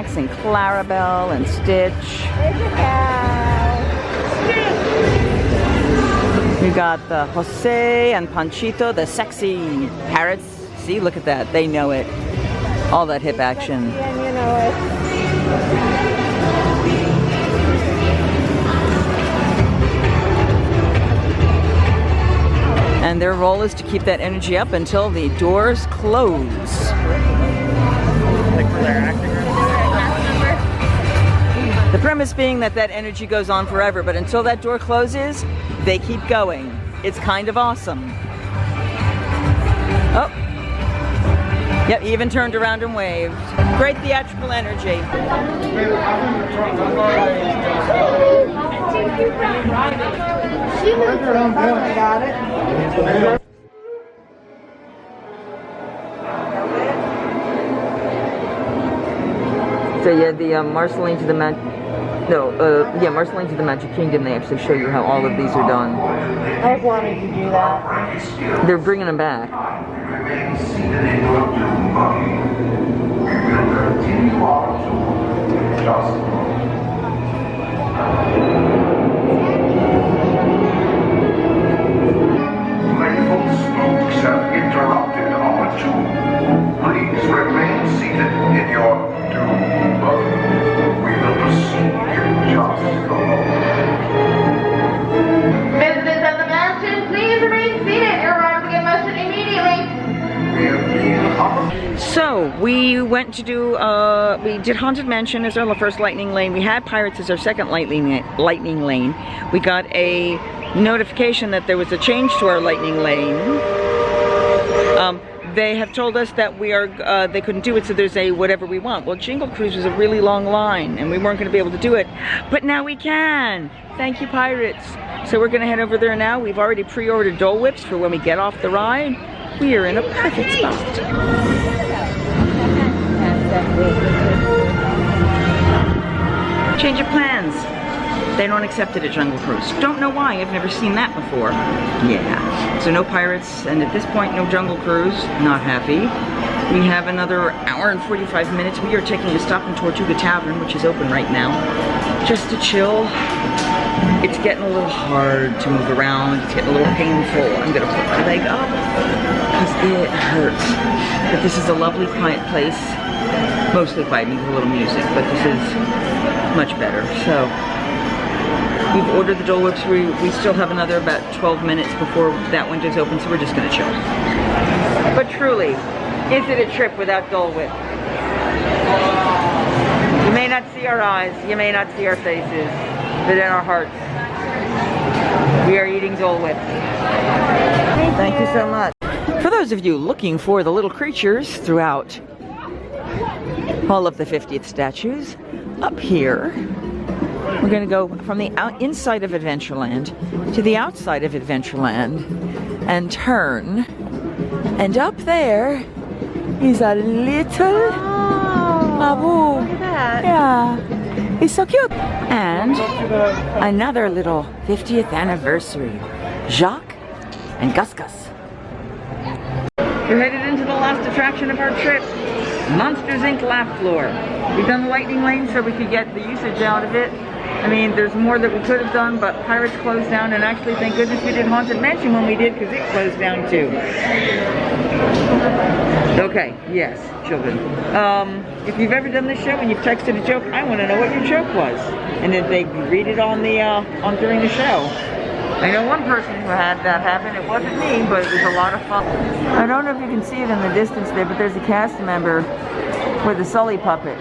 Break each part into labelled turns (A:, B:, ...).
A: Max and Clarabelle and Stitch.
B: There's a cow.
A: We got the Jose and Panchito, the sexy parrots. See, look at that. They know it. All that hip action.
B: And you know it.
A: And their role is to keep that energy up until the doors close.
C: Like for their acting room?
A: The premise being that that energy goes on forever, but until that door closes, they keep going. It's kind of awesome. Oh. Yep, he even turned around and waved. Great theatrical energy.
B: Got it.
A: So yeah, the Marceline to the Marceline to the Magic Kingdom, they actually show you how all of these are done.
B: I've wanted to do that.
A: They're bringing them back.
D: Playful spooks have interrupted our tomb. Please remain seated in your doom. We will proceed in just a moment.
E: Visitors of the mansion, please remain seated. Your arrival will get motion immediately.
A: So we went to do, we did Haunted Mansion as our first lightning lane. We had Pirates as our second lightning lane. We got a notification that there was a change to our lightning lane. They have told us that we are, they couldn't do it, so there's a whatever we want. Well, Jingle Cruise was a really long line, and we weren't going to be able to do it, but now we can. Thank you, Pirates. So we're going to head over there now. We've already pre-ordered Dole Whips for when we get off the ride. We are in a perfect spot. Change of plans. They don't accept it at Jungle Cruise. Don't know why, I've never seen that before. Yeah, so no Pirates, and at this point, no Jungle Cruise. Not happy. We have another hour and 45 minutes. We are taking a stop in Tortuga Tavern, which is open right now, just to chill. It's getting a little hard to move around. It's getting a little painful. I'm gonna put my leg up, because it hurts. But this is a lovely, quiet place. Mostly quiet, with a little music, but this is much better, so. We've ordered the Dole Whips. We still have another about 12 minutes before that window's open, so we're just gonna chill. But truly, is it a trip without Dole Whip? You may not see our eyes, you may not see our faces, but in our hearts, we are eating Dole Whip. Thank you so much. For those of you looking for the little creatures throughout all of the 50th statues, up here, we're going to go from the inside of Adventureland to the outside of Adventureland and turn. And up there is a little Abu.
B: Look at that.
A: Yeah, he's so cute. And another little 50th anniversary, Jacques and Gus Gus. We're headed into the last attraction of our trip, Monsters Inc. Laugh Floor. We've done the lightning lane so we could get the usage out of it. I mean, there's more that we could have done, but Pirates closed down, and actually, thank goodness we did Haunted Mansion when we did, because it closed down too. Okay, yes, children. If you've ever done this show and you've texted a joke, I want to know what your joke was. And did they read it on the during the show? I know one person who had that happen. It wasn't me, but it was a lot of fun. I don't know if you can see it in the distance there, but there's a cast member with a Sully puppet,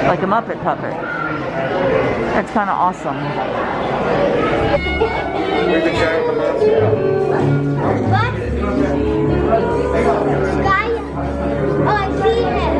A: like a Muppet puppet. That's kind of awesome.
C: Where's the guy with the monster?
B: Guy? Oh, I see him.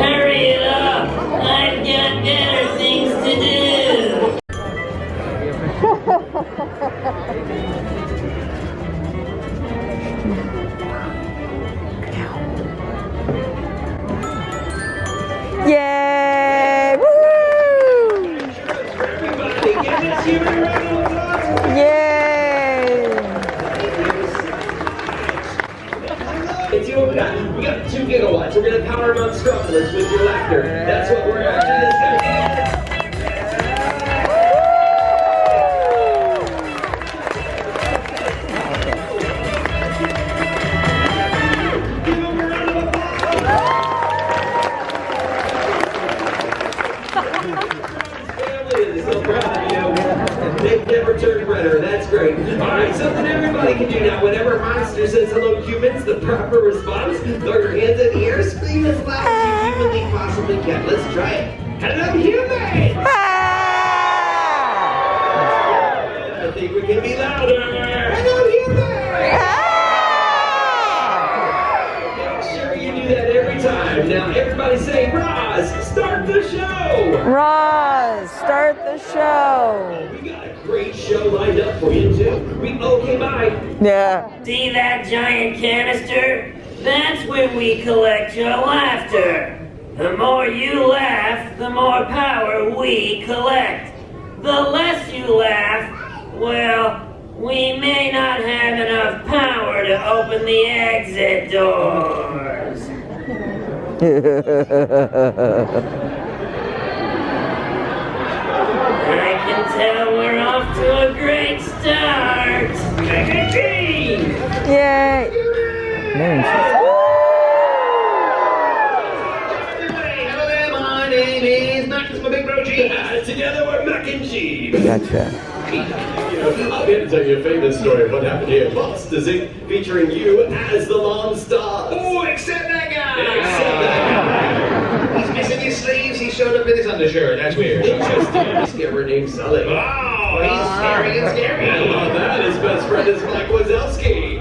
F: Hurry it up! I've got better things to do!
A: Yay! Woo! Yay!
G: Family is so proud of you. They've never turned redder. That's great. All right, something everybody can do now. Whenever a monster says hello, humans, the proper response: throw your hands in the air, scream as loud as you humanly possibly can. Let's try it. Hello, humans! I think we can be louder. Hello, humans! Make sure you do that every time. Now, everybody say, Roz, start the show!
B: Roz, start the show.
G: We got a great show lined up for you, too. Okay, bye.
B: Yeah.
F: See that giant canister? That's where we collect your laughter. The more you laugh, the more power we collect. The less you laugh, well, we may not have enough power to open the exit doors. I can tell we're off to a great start.
B: Yay.
G: Hello there, my name is Mac, this is my big bro Genie. Together we're Mac and Genie.
B: Gotcha.
G: I'm here to tell you a famous story of what happened here at Monsters Inc. featuring you as the monster. Oh, except that guy! Except that guy! He's missing his sleeves, he showed up in his undershirt, that's weird. Interesting. He's never named Sully. Oh, he's scary and scary. How about that? His best friend is Mike Wazowski.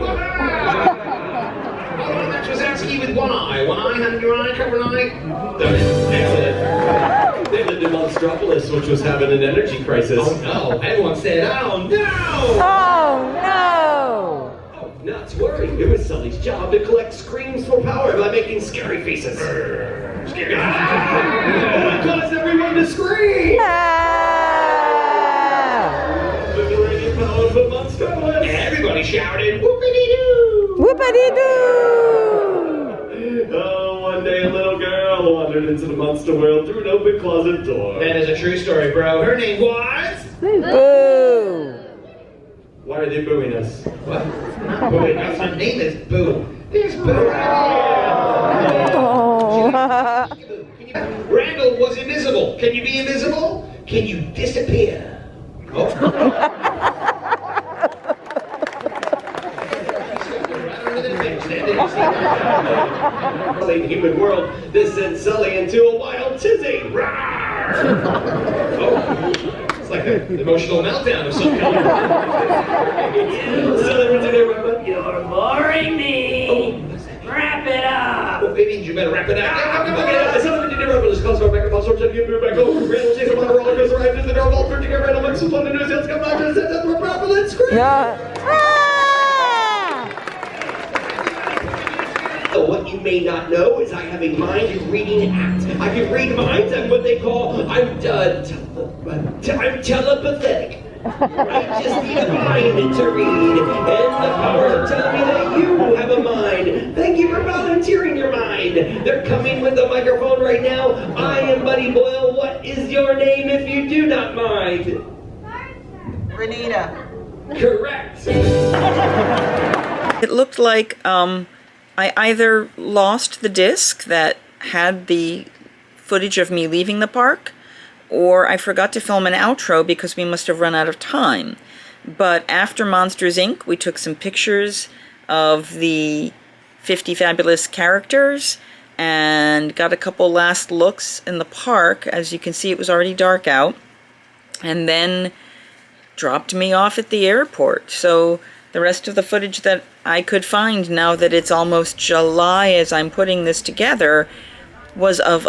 G: That's Wazowski with one eye. One eye, hand in your eye, cover an eye. Excellent. They lived in Monstropolis, which was having an energy crisis. Oh no, everyone said, oh no!
B: Oh no!
G: Oh, not to worry, it was Sully's job to collect screams for power by making scary faces. Scary. Oh, it caused everyone to scream! Liberating power for Monstropolis! Everybody shouted, whoopity-doo!
B: Whoopity-doo!
G: Oh, one day a little girl wandered into the monster world through an open closet door. That is a true story, bro. Her name was...
B: Boo!
G: Why are they booing us? What? Booing us? Her name is Boo. There's Boo.
B: Oh.
G: Randall was invisible. Can you be invisible? Can you disappear? Oh. In the human world, this sent Sully into a wild tizzy. Oh, it's like an emotional meltdown of some kind. Sully, what's in there, Robert?
F: You're boring me.
G: Oh.
F: Wrap it up.
G: Well, maybe you better wrap it up. Yeah, Sully, what did Let's call our microphone, sort of get back home. Randall chase him on a roller coaster ride to the door, all to get Randall, make some fun to do sales, come back to the set, that's more proper, let's scream.
B: Yeah.
G: What you may not know is I have a mind-reading act. I can read minds. I'm what they call, I'm telepathic. I just need a mind to read, and the power to tell me that you have a mind. Thank you for volunteering your mind. They're coming with the microphone right now. I am Buddy Boyle. What is your name if you do not mind?
A: Renita.
G: Correct.
A: It looked like I either lost the disc that had the footage of me leaving the park, or I forgot to film an outro because we must have run out of time. But after Monsters, Inc., we took some pictures of the 50 fabulous characters and got a couple last looks in the park. As you can see, it was already dark out. And then dropped me off at the airport. So the rest of the footage that I could find, now that it's almost July as I'm putting this together, was of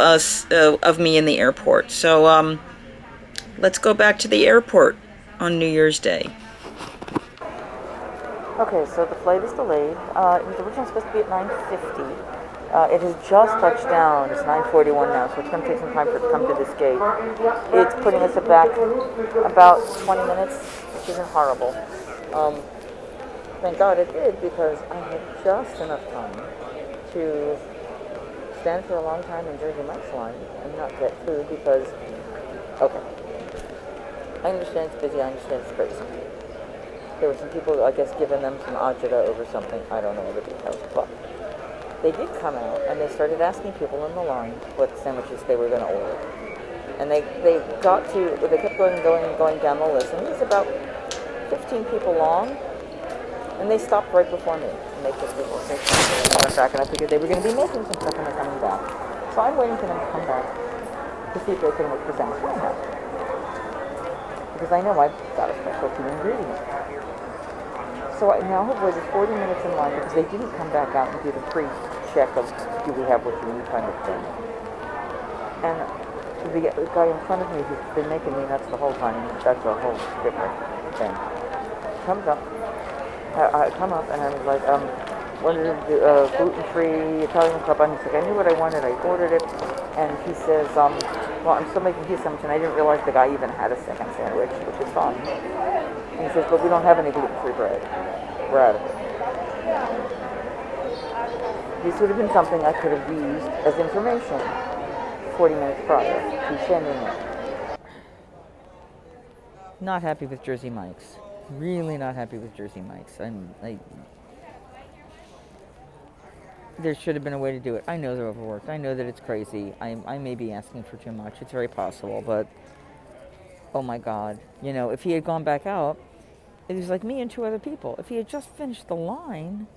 A: me in the airport. So let's go back to the airport on New Year's Day.
H: Okay, so the flight is delayed. It was originally supposed to be at 9:50. It has just touched down. It's 9:41 now, so it's going to take some time for it to come to this gate. It's putting us back about 20 minutes, which isn't horrible. Thank God it did, because I had just enough time to stand for a long time in Jersey Mike's line and not get food because, okay, I understand it's busy, I understand it's crazy. There were some people, I guess, giving them some agita over something, I don't know the details, but they did come out and they started asking people in the line what sandwiches they were going to order. And they kept going down the list, and it was about 15 people long, and they stopped right before me. And they took people back, and I figured they were going to be making some stuff and they're coming back. So I'm waiting for them to come back to see if they can present what I have. Because I know I've got a specialty ingredient. So I now have waited 40 minutes in line because they didn't come back out and do the pre-check of do we have what you need kind of thing. And the guy in front of me who's been making me nuts the whole time, that's a whole different thing, comes up. I come up and I was like, wanted gluten-free Italian club. And he's like, I knew what I wanted, I ordered it. And he says, well, I'm still making his sandwich, and I didn't realize the guy even had a second sandwich, which is fine. And he says, but we don't have any gluten-free bread. We're out of it. This would have been something I could have used as information 40 minutes prior to sending it. Not happy with Jersey Mike's. Really not happy with Jersey Mike's. There should have been a way to do it. I know they're overworked. I know that it's crazy. I may be asking for too much. It's very possible, but oh my God. You know, if he had gone back out, it was like me and 2 other people. If he had just finished the line,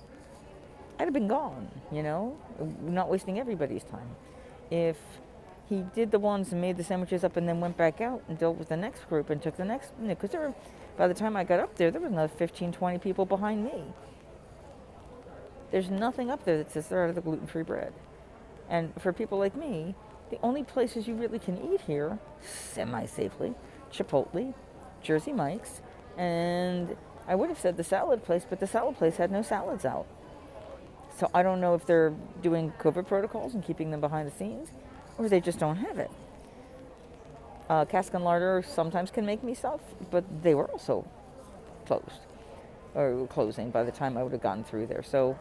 H: I'd have been gone, you know, not wasting everybody's time. If he did the ones and made the sandwiches up and then went back out and dealt with the next group and took the next, because by the time I got up there was another 15, 20 people behind me. There's nothing up there that says they're out of the gluten-free bread. And for people like me, the only places you really can eat here, semi-safely, Chipotle, Jersey Mike's, and I would have said the salad place, but the salad place had no salads out. So I don't know if they're doing COVID protocols and keeping them behind the scenes, or they just don't have it. Cask and Larder sometimes can make me stuff, but they were also closed, or closing by the time I would have gotten through there. So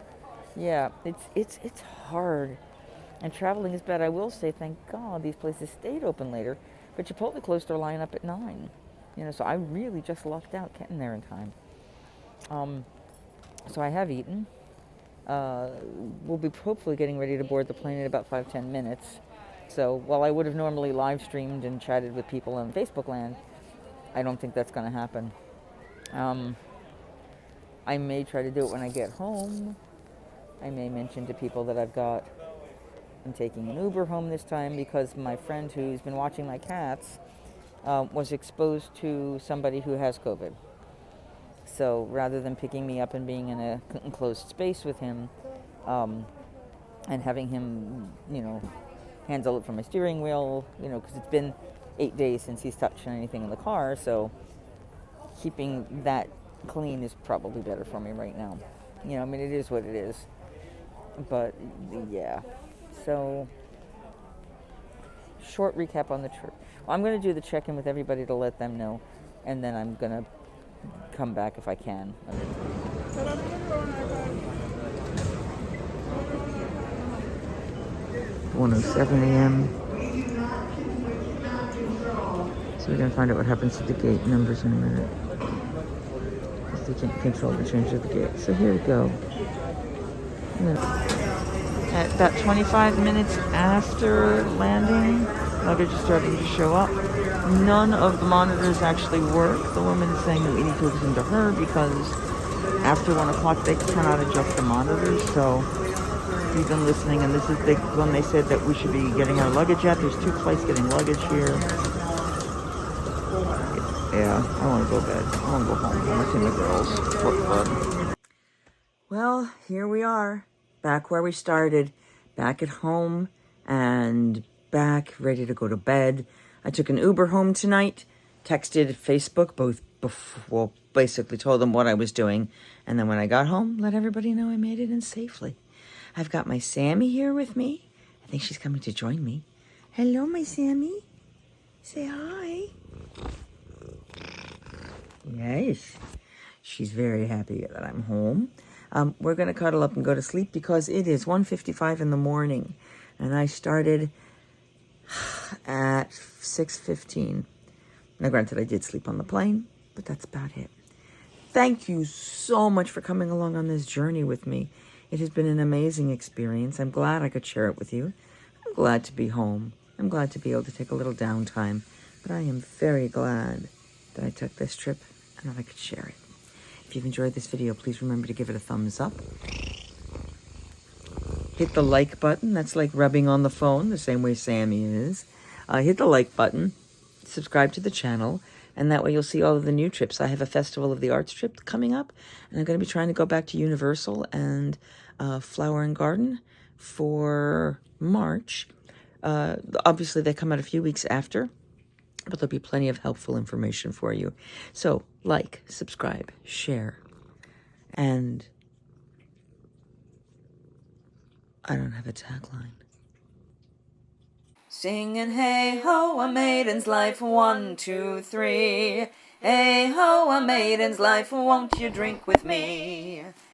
H: yeah, it's hard, and traveling is bad. I will say, thank God these places stayed open later, but Chipotle closed their line up at 9. You know, so I really just lucked out getting there in time. So I have eaten. We'll be hopefully getting ready to board the plane in about 5-10 minutes. So while I would have normally live streamed and chatted with people on Facebook land, I don't think that's going to happen. I may try to do it when I get home. I may mention to people that I'm taking an Uber home this time because my friend who's been watching my cats was exposed to somebody who has COVID. So rather than picking me up and being in an enclosed space with him and having him, you know, handle it from my steering wheel, you know, because it's been 8 days since he's touched anything in the car, so keeping that clean is probably better for me right now. You know, I mean, it is what it is. But, yeah. So, short recap on the trip. Well, I'm going to do the check-in with everybody to let them know, and then I'm going to come back if I can. 1:07 a.m. So we're going to find out what happens to the gate numbers in a minute. Because they can't control the change of the gate. So here we go. At about 25 minutes after landing, luggage is starting to show up. None of the monitors actually work. The woman is saying that we need to listen to her because after 1 o'clock they cannot adjust the monitors. So we've been listening, and this is when they said that we should be getting our luggage at. There's 2 flights getting luggage here. Yeah, I want to go to bed. I want to go home. I want to see my girls. Book club. Well, here we are. Back where we started. Back at home. And back ready to go to bed. I took an Uber home tonight. Texted Facebook, basically told them what I was doing. And then when I got home, let everybody know I made it in safely. I've got my Sammy here with me. I think she's coming to join me. Hello, my Sammy. Say hi. Yes. She's very happy that I'm home. We're going to cuddle up and go to sleep because it is 1:55 in the morning. And I started at 6:15. Now, granted, I did sleep on the plane, but that's about it. Thank you so much for coming along on this journey with me. It has been an amazing experience. I'm glad I could share it with you. I'm glad to be home. I'm glad to be able to take a little downtime, but I am very glad that I took this trip and that I could share it. If you've enjoyed this video, please remember to give it a thumbs up. Hit the like button. That's like rubbing on the phone, the same way Sammy is. Hit the like button, subscribe to the channel, and that way you'll see all of the new trips. I have a Festival of the Arts trip coming up, and I'm going to be trying to go back to Universal and Flower and Garden for March. Obviously, they come out a few weeks after, but there'll be plenty of helpful information for you. So, like, subscribe, share, and I don't have a tagline. Singing hey ho, a maiden's life, 1, 2, 3. Hey ho, a maiden's life, won't you drink with me?